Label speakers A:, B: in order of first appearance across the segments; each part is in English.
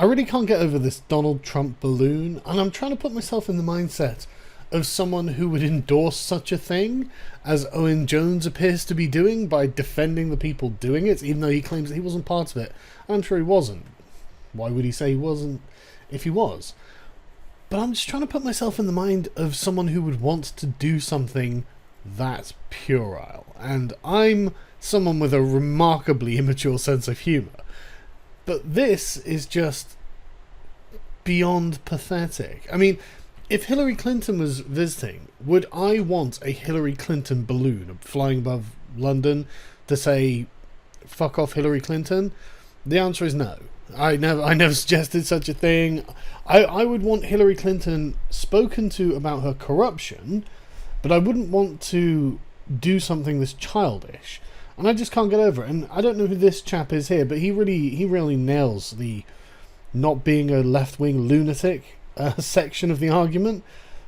A: I really can't get over this Donald Trump balloon, and I'm trying to put myself in the mindset of someone who would endorse such a thing, as Owen Jones appears to be doing by defending the people doing it, even though he claims that he wasn't part of it. I'm sure he wasn't. Why would he say he wasn't if he was? But I'm just trying to put myself in the mind of someone who would want to do something that puerile. And I'm someone with a remarkably immature sense of humour. But this is just beyond pathetic. I mean, if Hillary Clinton was visiting, would I want a Hillary Clinton balloon flying above London to say, fuck off Hillary Clinton? The answer is no. I never suggested such a thing. I would want Hillary Clinton spoken to about her corruption, but I wouldn't want to do something this childish. And I just can't get over it. And I don't know who this chap is here, but he really nails the not being a left-wing lunatic section of the argument.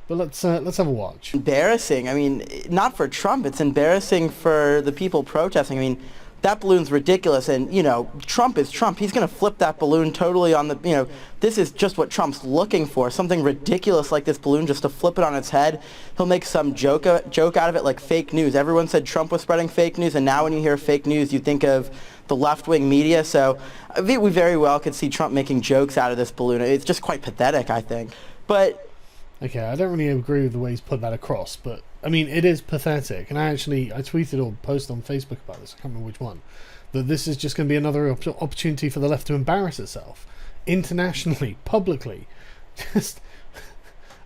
A: But let's have a watch.
B: Embarrassing. I mean, not for Trump. It's embarrassing for the people protesting. I mean, that balloon's ridiculous, and, you know, Trump is Trump. He's going to flip that balloon totally on the, you know, this is just what Trump's looking for, something ridiculous like this balloon, just to flip it on its head. He'll make some joke out of it, like fake news. Everyone said Trump was spreading fake news, and now when you hear fake news, you think of the left-wing media. So I think we very well could see Trump making jokes out of this balloon. It's just quite pathetic, I think. But
A: okay, I don't really agree with the way he's put that across, but I mean, it is pathetic. And I tweeted or posted on Facebook about this, I can't remember which one, that this is just going to be another opportunity for the left to embarrass itself internationally, publicly. Just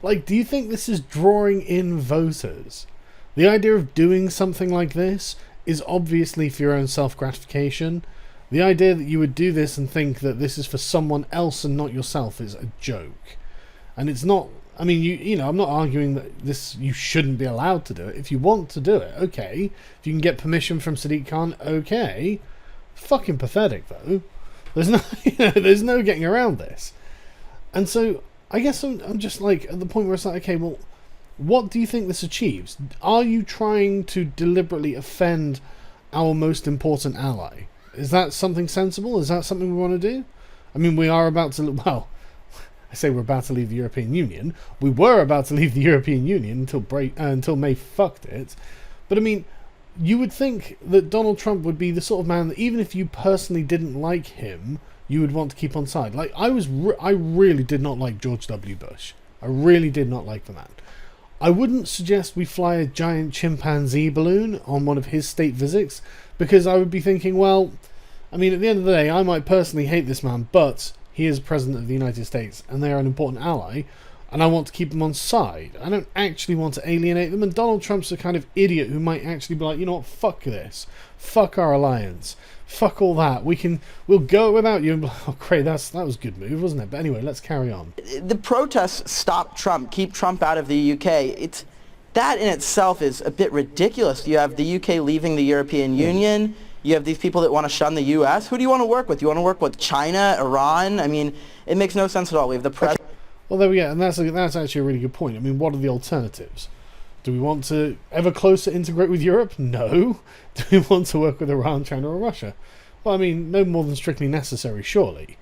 A: like, do you think this is drawing in voters? The idea of doing something like this is obviously for your own self-gratification. The idea that you would do this and think that this is for someone else and not yourself is a joke. And it's not. I mean, you know, I'm not arguing that you shouldn't be allowed to do it. If you want to do it, okay. If you can get permission from Sadiq Khan, okay. Fucking pathetic, though. There's no getting around this. And so, I guess I'm just like at the point where it's like, okay, well, what do you think this achieves? Are you trying to deliberately offend our most important ally? Is that something sensible? Is that something we want to do? I mean, we are about to, well, I say we're about to leave the European Union. We were about to leave the European Union until May fucked it. But I mean, you would think that Donald Trump would be the sort of man that even if you personally didn't like him, you would want to keep on side. Like, I really did not like George W. Bush. I really did not like the man. I wouldn't suggest we fly a giant chimpanzee balloon on one of his state visits, because I would be thinking, well, I mean, at the end of the day, I might personally hate this man, but he is President of the United States, and they are an important ally, and I want to keep them on side. I don't actually want to alienate them, and Donald Trump's the kind of idiot who might actually be like, you know what, fuck this. Fuck our alliance. Fuck all that. We'll go without you. And be like, oh, great, that was a good move, wasn't it? But anyway, let's carry on.
B: The protests stop Trump, keep Trump out of the UK. That in itself is a bit ridiculous. You have the UK leaving the European Union. You have these people that want to shun the U.S. Who do you want to work with? You want to work with China, Iran? I mean, it makes no sense at all. We have the president.
A: Well, there we go, and that's actually a really good point. I mean, what are the alternatives? Do we want to ever closer integrate with Europe? No. Do we want to work with Iran, China, or Russia? Well, I mean, no more than strictly necessary, surely.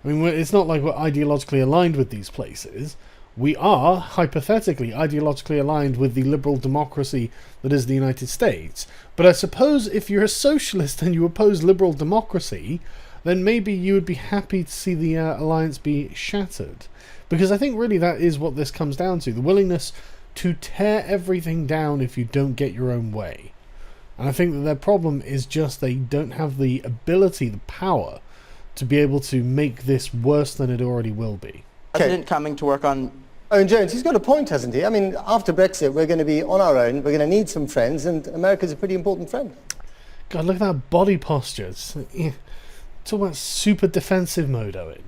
A: I mean, it's not like we're ideologically aligned with these places. We are, hypothetically, ideologically aligned with the liberal democracy that is the United States. But I suppose if you're a socialist and you oppose liberal democracy, then maybe you would be happy to see the alliance be shattered. Because I think really that is what this comes down to. The willingness to tear everything down if you don't get your own way. And I think that their problem is just they don't have the ability, the power, to be able to make this worse than it already will be.
B: President coming to work on.
C: Owen Jones, he's got a point, hasn't he? I mean, after Brexit, we're going to be on our own, we're going to need some friends, and America's a pretty important friend.
A: God, look at that body posture. Talk about super defensive mode, Owen.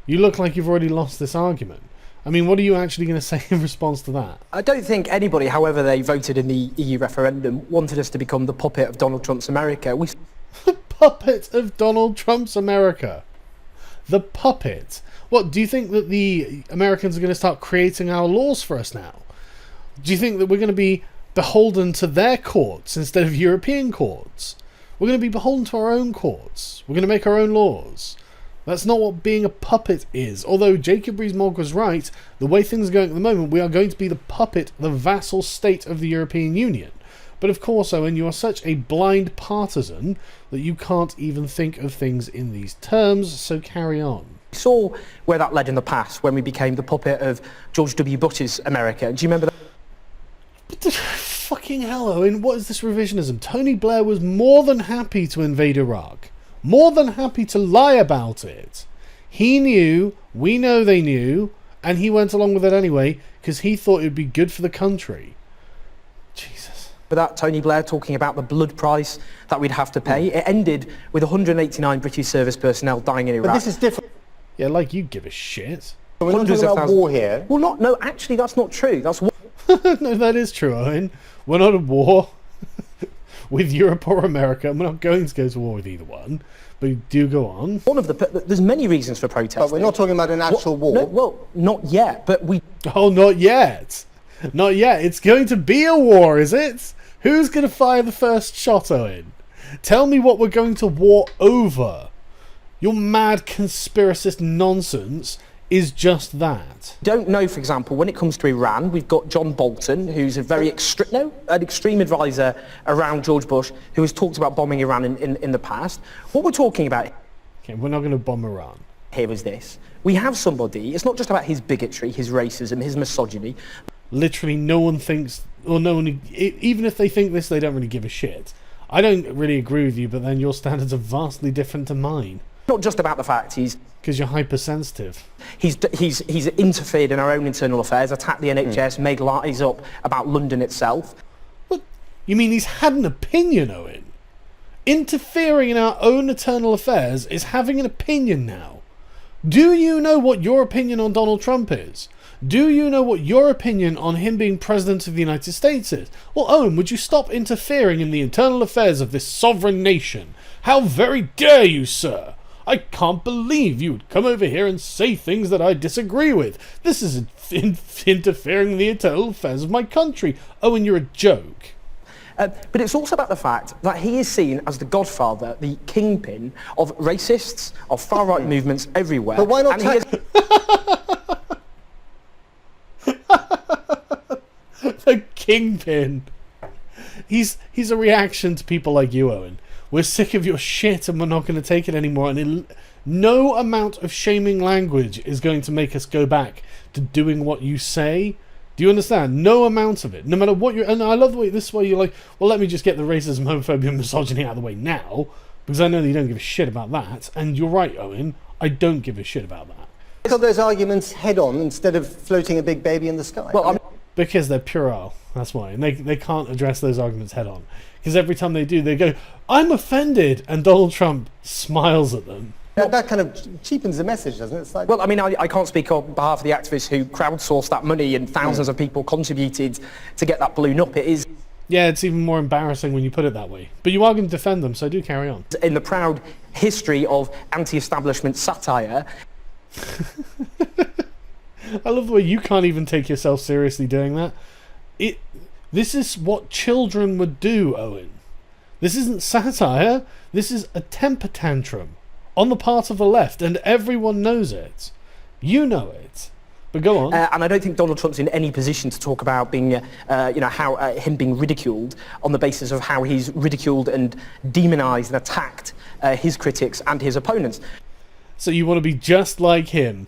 A: You look like you've already lost this argument. I mean, what are you actually going to say in response to that?
D: I don't think anybody, however they voted in the EU referendum, wanted us to become the puppet of Donald Trump's America.
A: The puppet of Donald Trump's America. The puppet. What, do you think that the Americans are going to start creating our laws for us now? Do you think that we're going to be beholden to their courts instead of European courts? We're going to be beholden to our own courts. We're going to make our own laws. That's not what being a puppet is. Although Jacob Rees-Mogg was right, the way things are going at the moment, we are going to be the puppet, the vassal state of the European Union. But of course, Owen, you are such a blind partisan that you can't even think of things in these terms, so carry on.
D: We saw where that led in the past when we became the puppet of George W. Bush's America. Do you remember that?
A: Fucking hell, Owen, what is this revisionism? Tony Blair was more than happy to invade Iraq. More than happy to lie about it. He knew, we know they knew, and he went along with it anyway because he thought it would be good for the country. Jesus.
D: For that, Tony Blair talking about the blood price that we'd have to pay. It ended with 189 British service personnel dying in Iraq.
C: But this is different.
A: Yeah, like you give a shit.
C: We're not talking about war here.
D: Well, no, actually, that's not true. That's what...
A: No, that is true, Owen. We're not at war with Europe or America, and we're not going to go to war with either one. But do go on.
D: There's many reasons for protesting.
C: But we're not talking about an actual war.
D: No, well, not yet, but we...
A: Oh, not yet. Not yet. It's going to be a war, is it? Who's going to fire the first shot, Owen? Tell me what we're going to war over. Your mad conspiracist nonsense is just that.
D: Don't know, for example, when it comes to Iran, we've got John Bolton, who's an extreme advisor around George Bush, who has talked about bombing Iran in the past. What we're talking about...
A: Okay, we're not going to bomb Iran.
D: Here is this. We have somebody, it's not just about his bigotry, his racism, his misogyny.
A: Literally no one thinks, or no one, even if they think this, they don't really give a shit. I don't really agree with you, but then your standards are vastly different to mine.
D: Not just about the fact
A: because you're hypersensitive.
D: He's interfered in our own internal affairs, attacked the NHS, made lies up about London itself.
A: What? You mean he's had an opinion, Owen? Interfering in our own internal affairs is having an opinion now. Do you know what your opinion on Donald Trump is? Do you know what your opinion on him being President of the United States is? Well, Owen, would you stop interfering in the internal affairs of this sovereign nation? How very dare you, sir? I can't believe you would come over here and say things that I disagree with. This is interfering in the internal affairs of my country. Owen, you're a joke.
D: But it's also about the fact that he is seen as the godfather, the kingpin of racists, of far-right movements everywhere.
C: But why not
A: the kingpin. He's a reaction to people like you, Owen. We're sick of your shit and we're not going to take it anymore. And no amount of shaming language is going to make us go back to doing what you say. Do you understand? No amount of it. No matter what you're... And I love the way this way you're like, well, let me just get the racism, homophobia, and misogyny out of the way now, because I know that you don't give a shit about that. And you're right, Owen. I don't give a shit about that.
C: Look at those arguments head on instead of floating a big baby in the sky.
D: Well,
A: because they're puerile. That's why. And they can't address those arguments head on. Because every time they do, they go, I'm offended. And Donald Trump smiles at them.
C: That kind of cheapens the message, doesn't it? It's like...
D: Well, I mean, I can't speak on behalf of the activists who crowdsourced that money and thousands of people contributed to get that balloon up. It is...
A: Yeah, it's even more embarrassing when you put it that way. But you are going to defend them, so do carry on.
D: In the proud history of anti-establishment satire...
A: I love the way you can't even take yourself seriously doing that. This is what children would do, Owen. This isn't satire. This is a temper tantrum on the part of the left, and everyone knows it. You know it. But go on.
D: And I don't think Donald Trump's in any position to talk about being, him being ridiculed on the basis of how he's ridiculed and demonised and attacked his critics and his opponents.
A: So you want to be just like him?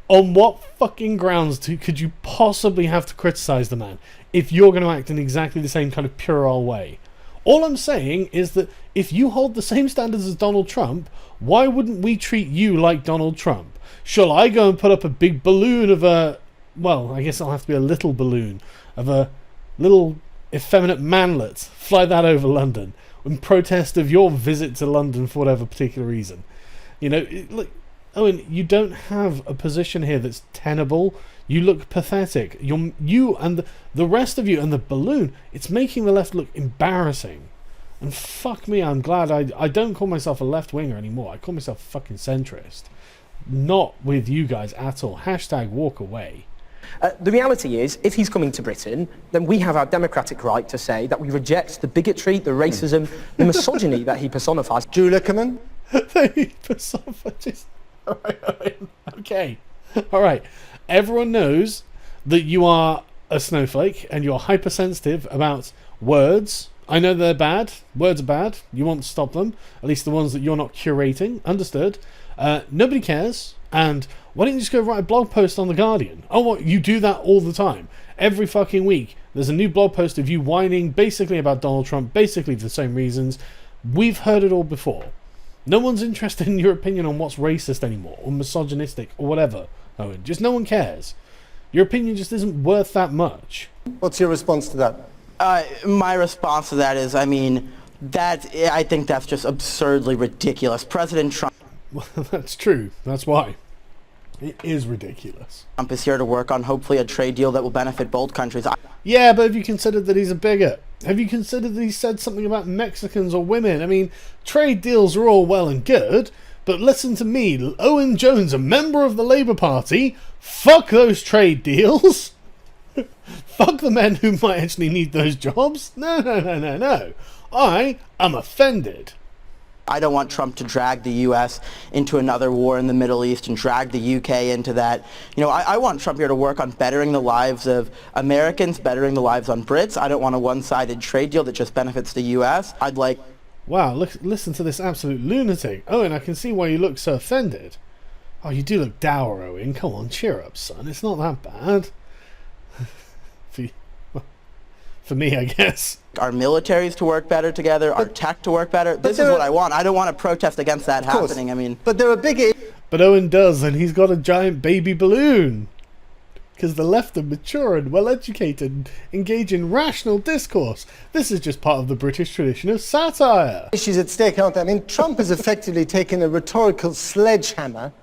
A: On what fucking grounds could you possibly have to criticise the man if you're going to act in exactly the same kind of puerile way? All I'm saying is that if you hold the same standards as Donald Trump, why wouldn't we treat you like Donald Trump? Shall I go and put up a big balloon of a... Well, I guess it'll have to be a little balloon of a little effeminate manlet, fly that over London in protest of your visit to London for whatever particular reason? You know, look... Owen, you don't have a position here that's tenable. You look pathetic. You and the rest of you and the balloon, it's making the left look embarrassing. And fuck me, I'm glad I don't call myself a left-winger anymore. I call myself a fucking centrist. Not with you guys at all. Hashtag walk away.
D: The reality is, if he's coming to Britain, then we have our democratic right to say that we reject the bigotry, the racism, the misogyny that he personifies.
C: Julia, come in.
A: He personifies... Okay. All right. Everyone knows that you are a snowflake and you're hypersensitive about words. I know they're bad. Words are bad. You want to stop them. At least the ones that you're not curating. Understood. Nobody cares. And why don't you just go write a blog post on The Guardian? Oh, what? You do that all the time. Every fucking week, there's a new blog post of you whining basically about Donald Trump, basically for the same reasons. We've heard it all before. No one's interested in your opinion on what's racist anymore, or misogynistic, or whatever, Owen. Just no one cares. Your opinion just isn't worth that much.
C: What's your response to that?
B: My response to that is, I think that's just absurdly ridiculous. President Trump
A: Well, that's true. That's why. It is ridiculous.
B: is here to work on hopefully a trade deal that will benefit both countries.
A: Yeah, but have you considered that he's a bigot? Have you considered that he said something about Mexicans or women? I mean, trade deals are all well and good, but listen to me, Owen Jones, a member of the Labour Party, fuck those trade deals. Fuck the men who might actually need those jobs. No. I am offended.
B: I don't want Trump to drag the U.S. into another war in the Middle East and drag the U.K. into that. I want Trump here to work on bettering the lives of Americans, bettering the lives on Brits. I don't want a one-sided trade deal that just benefits the U.S. I'd like...
A: Wow, listen to this absolute lunatic. Owen, I can see why you look so offended. Oh, you do look dour, Owen. Come on, cheer up, son. It's not that bad. For me, I guess.
B: Our militaries to work better together, our tech to work better. This is what I want. I don't want to protest against that happening. I mean...
C: But there are big...
A: But Owen does, and he's got a giant baby balloon. Because the left are mature and well-educated and engage in rational discourse. This is just part of the British tradition of satire.
C: Issues at stake, aren't there? I mean, Trump has effectively taken a rhetorical sledgehammer,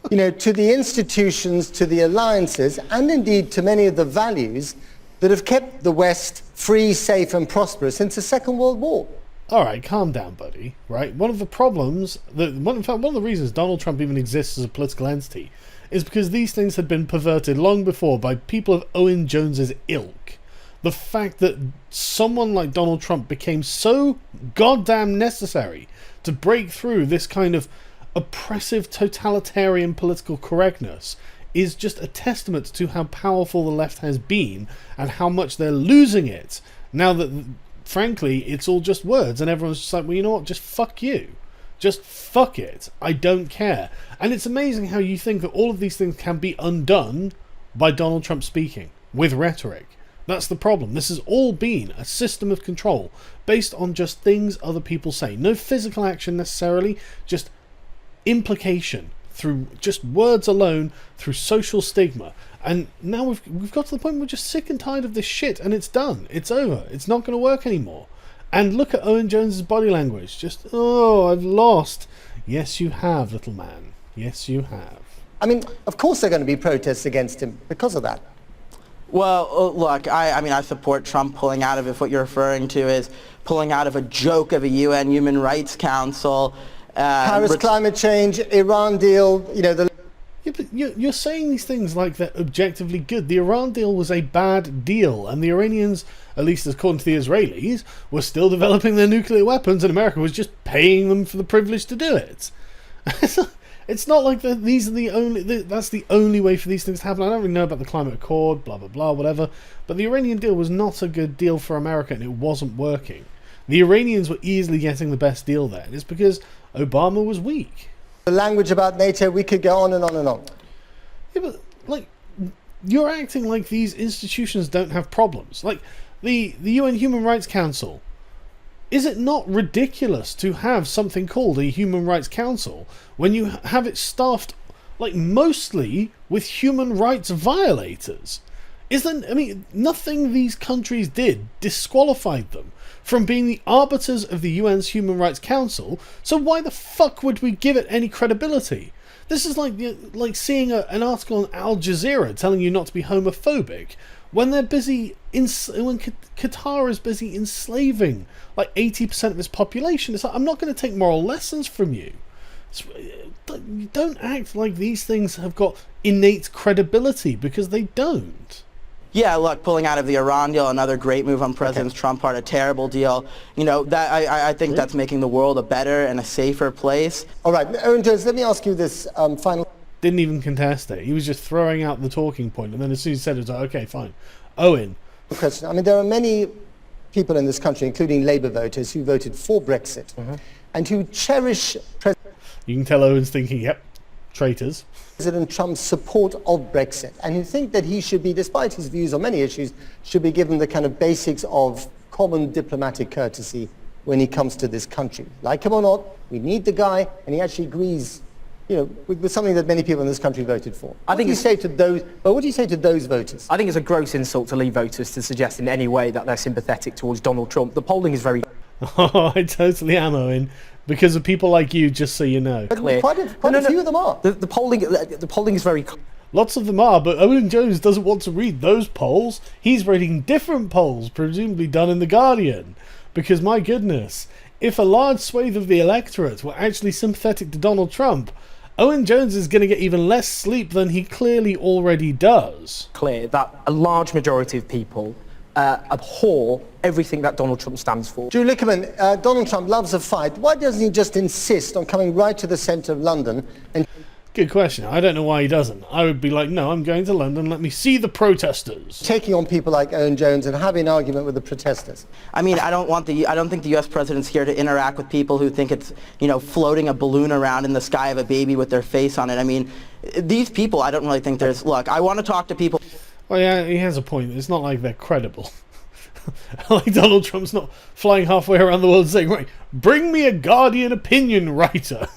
C: to the institutions, to the alliances, and indeed to many of the values that have kept the West free, safe and prosperous since the Second World War.
A: All right, calm down, buddy. Right? One of the problems, one of the reasons Donald Trump even exists as a political entity is because these things had been perverted long before by people of Owen Jones's ilk. The fact that someone like Donald Trump became so goddamn necessary to break through this kind of oppressive totalitarian political correctness is just a testament to how powerful the left has been and how much they're losing it now that, frankly, it's all just words and everyone's just like, well, you know what, just fuck you. Just fuck it. I don't care. And it's amazing how you think that all of these things can be undone by Donald Trump speaking with rhetoric. That's the problem. This has all been a system of control based on just things other people say. No physical action necessarily, just implication through just words alone, through social stigma. And now we've got to the point where we're just sick and tired of this shit, and it's done. It's over. It's not going to work anymore. And look at Owen Jones's body language. Just, oh, I've lost. Yes, you have, little man. Yes, you have.
C: I mean, of course there are going to be protests against him because of that.
B: Well, look, I support Trump pulling out of it. If what you're referring to is pulling out of a joke of a UN Human Rights Council.
C: Paris climate change, Iran deal, the...
A: Yeah, but you're saying these things like they're objectively good. The Iran deal was a bad deal, and the Iranians, at least according to the Israelis, were still developing their nuclear weapons, and America was just paying them for the privilege to do it. It's not like these are the only... That's the only way for these things to happen. I don't really know about the climate accord, blah, blah, blah, whatever, but the Iranian deal was not a good deal for America, and it wasn't working. The Iranians were easily getting the best deal there, and it's because Obama was weak.
C: The language about NATO, we could go on and on and on.
A: Yeah, but, like, you're acting like these institutions don't have problems. Like, the UN Human Rights Council. Is it not ridiculous to have something called a Human Rights Council when you have it staffed, like, mostly with human rights violators? Nothing these countries did disqualified them from being the arbiters of the UN's Human Rights Council, so why the fuck would we give it any credibility? This is like seeing an article on Al Jazeera telling you not to be homophobic when they're busy, when Qatar is busy enslaving like 80% of its population. It's like, I'm not going to take moral lessons from you. Don't act like these things have got innate credibility, because they don't.
B: Yeah, look, pulling out of the Iran deal, another great move on President Trump part, a terrible deal. You know, that I think that's making the world a better and a safer place.
C: All right, Owen Jones, let me ask you this final...
A: Didn't even contest it. He was just throwing out the talking point, and then as soon as he said it, was like, okay, fine. Owen.
C: question. I mean, there are many people in this country, including Labour voters, who voted for Brexit and who cherish
A: You can tell Owen's thinking, yep, traitors.
C: President Trump's support of Brexit, and who think that he should be, despite his views on many issues, should be given the kind of basics of common diplomatic courtesy when he comes to this country. Like him or not, we need the guy, and he actually agrees, you know, with something that many people in this country voted for. What do you say to those voters?
D: I think it's a gross insult to Leave voters to suggest in any way that they're sympathetic towards Donald Trump. The polling is very
A: Oh, I totally am, Owen. Because of people like you, just so you know.
C: But
D: clear.
C: quite a few of them are.
D: The polling is very
A: Lots of them are, but Owen Jones doesn't want to read those polls. He's reading different polls, presumably done in The Guardian. Because, my goodness, if a large swathe of the electorate were actually sympathetic to Donald Trump, Owen Jones is going to get even less sleep than he clearly already does.
D: clear that a large majority of people abhor everything that Donald Trump stands for.
C: Drew Lickerman, Donald Trump loves a fight. Why doesn't he just insist on coming right to the centre of London and
A: Good question. I don't know why he doesn't. I would be like, no, I'm going to London. Let me see the protesters.
C: taking on people like Owen Jones and having an argument with the protesters?
B: I mean, I don't think the U.S. president's here to interact with people who think it's, you know, floating a balloon around in the sky of a baby with their face on it. I mean, these people, I don't really think there's... Look, I want to talk to people...
A: Well, yeah, he has a point. It's not like they're credible. Like Donald Trump's not flying halfway around the world saying, right, bring me a Guardian opinion writer.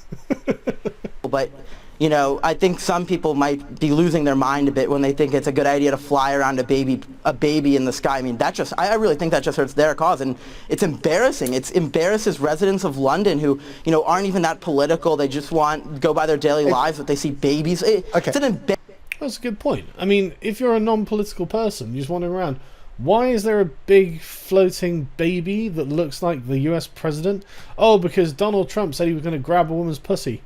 B: But, you know, I think some people might be losing their mind a bit when they think it's a good idea to fly around a baby in the sky. I mean, that just, I really think that just hurts their cause, and it's embarrassing. It embarrasses residents of London who, you know, aren't even that political. They just go by their daily lives, but they see babies. It's an embarrassment.
A: That's a good point. I mean, if you're a non-political person, you're just wandering around, why is there a big floating baby that looks like the US president? Oh, because Donald Trump said he was going to grab a woman's pussy.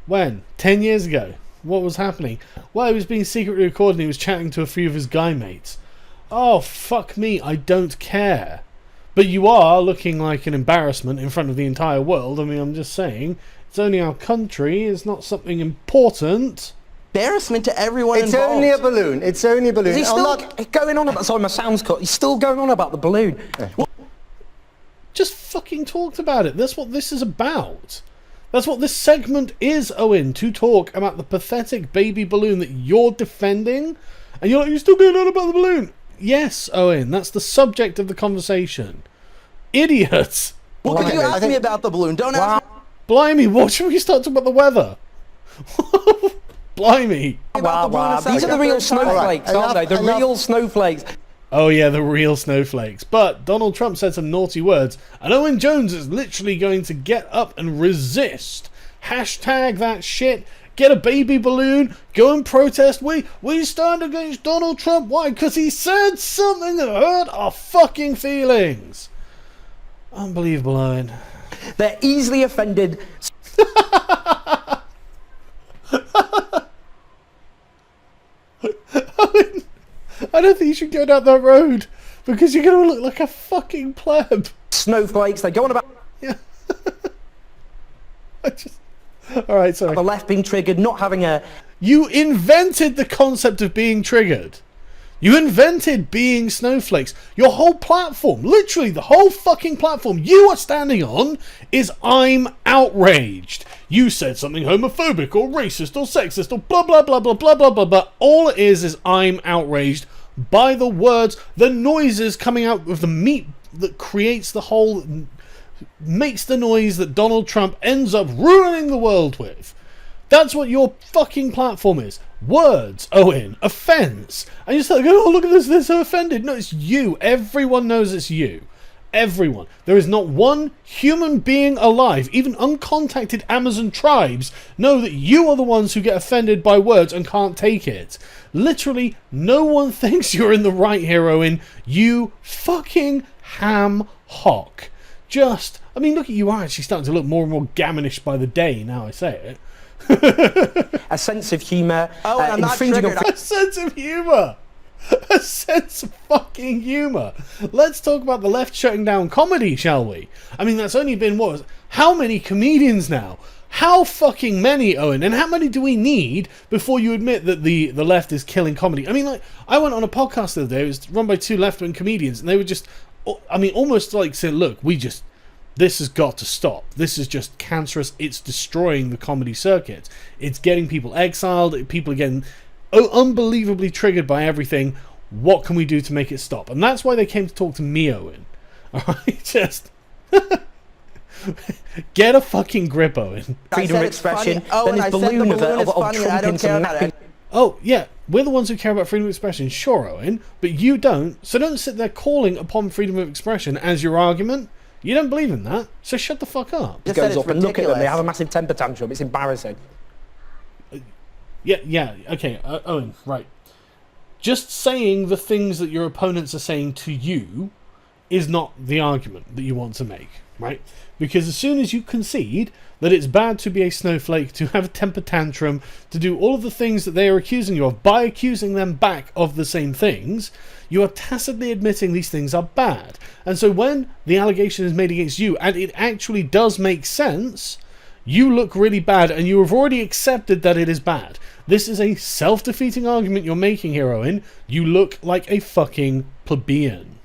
A: When? 10 years ago. What was happening? Well, he was being secretly recorded and he was chatting to a few of his guy mates. Oh, fuck me, I don't care. But you are looking like an embarrassment in front of the entire world. I mean, I'm just saying, it's only our country, it's not something important.
B: Embarrassment to everyone
C: It's
B: involved.
C: only a balloon. It's only a balloon.
D: He's still going on about... Sorry, my sound's cut. He's still going on about the balloon.
A: Just fucking talked about it. That's what this is about. That's what this segment is, Owen, to talk about the pathetic baby balloon that you're defending. And you're like, you're still going on about the balloon. Yes, Owen, that's the subject of the conversation. Idiots.
B: Well, could you ask me about the balloon? Don't ask me
A: Blimey, what should we start talking about the weather? Blimey.
B: about the balloon. a
D: These are the
B: second.
D: real snowflakes,
C: All right,
D: aren't they? The
C: enough.
D: real snowflakes.
A: Oh yeah, the real snowflakes. But Donald Trump said some naughty words, and Owen Jones is literally going to get up and resist. Hashtag that shit. Get a baby balloon. Go and protest. We stand against Donald Trump. Why? Because he said something that hurt our fucking feelings. Unbelievable, Owen.
D: They're easily offended.
A: Owen, I don't think you should go down that road because you're going to look like a fucking pleb.
D: Snowflakes. They go on about
A: Yeah. Alright, sorry.
D: the left being triggered, not having a...
A: You invented the concept of being triggered. You invented being snowflakes. Your whole platform, literally the whole fucking platform you are standing on is I'm outraged. You said something homophobic or racist or sexist or blah blah blah blah blah blah blah blah. All it is I'm outraged by the words, the noises coming out of the meat that creates the whole, makes the noise that Donald Trump ends up ruining the world with. That's what your fucking platform is. Words, Owen, offence. And you start going, oh, look at this, they're so offended. No, it's you. Everyone knows it's you. Everyone. There is not one human being alive, even uncontacted Amazon tribes, know that you are the ones who get offended by words and can't take it. Literally, no one thinks you're in the right here, Owen. You fucking ham hock. Just, I mean, look at you, are actually starting to look more and more gammonish by the day, now I say it.
D: a sense of humour,
B: Oh, and I'm not
D: infringing on...
B: triggered.
A: A sense of humour. a sense of fucking humour. Let's talk about the left shutting down comedy, shall we? I mean, that's only been, how many comedians now? How fucking many, Owen? And how many do we need before you admit that the left is killing comedy? I mean, like, I went on a podcast the other day, it was run by two left-wing comedians, and they were just, I mean, almost like saying, look, this has got to stop. This is just cancerous. It's destroying the comedy circuit. It's getting people exiled. People are getting unbelievably triggered by everything. What can we do to make it stop? And that's why they came to talk to me, Owen. Alright, just get a fucking grip, Owen.
D: Freedom of expression.
B: Oh,
D: then
B: and
D: this
B: I said the
D: balloon of
B: balloon is funny, and I
D: Trump
B: don't
D: into
B: care about
D: napping.
B: it.
A: Oh, yeah, we're the ones who care about freedom of expression, sure, Owen, but you don't, so don't sit there calling upon freedom of expression as your argument. You don't believe in that, so shut the fuck up.
B: Just said
D: Goes
B: it's
D: up and look at them. They
B: ridiculous.
D: have a massive temper tantrum. It's embarrassing.
A: Yeah, okay, Owen, right. Just saying the things that your opponents are saying to you is not the argument that you want to make, right? Because as soon as you concede that it's bad to be a snowflake, to have a temper tantrum, to do all of the things that they are accusing you of, by accusing them back of the same things, you are tacitly admitting these things are bad. And so when the allegation is made against you, and it actually does make sense, you look really bad, and you have already accepted that it is bad. This is a self-defeating argument you're making here, Owen. You look like a fucking plebeian.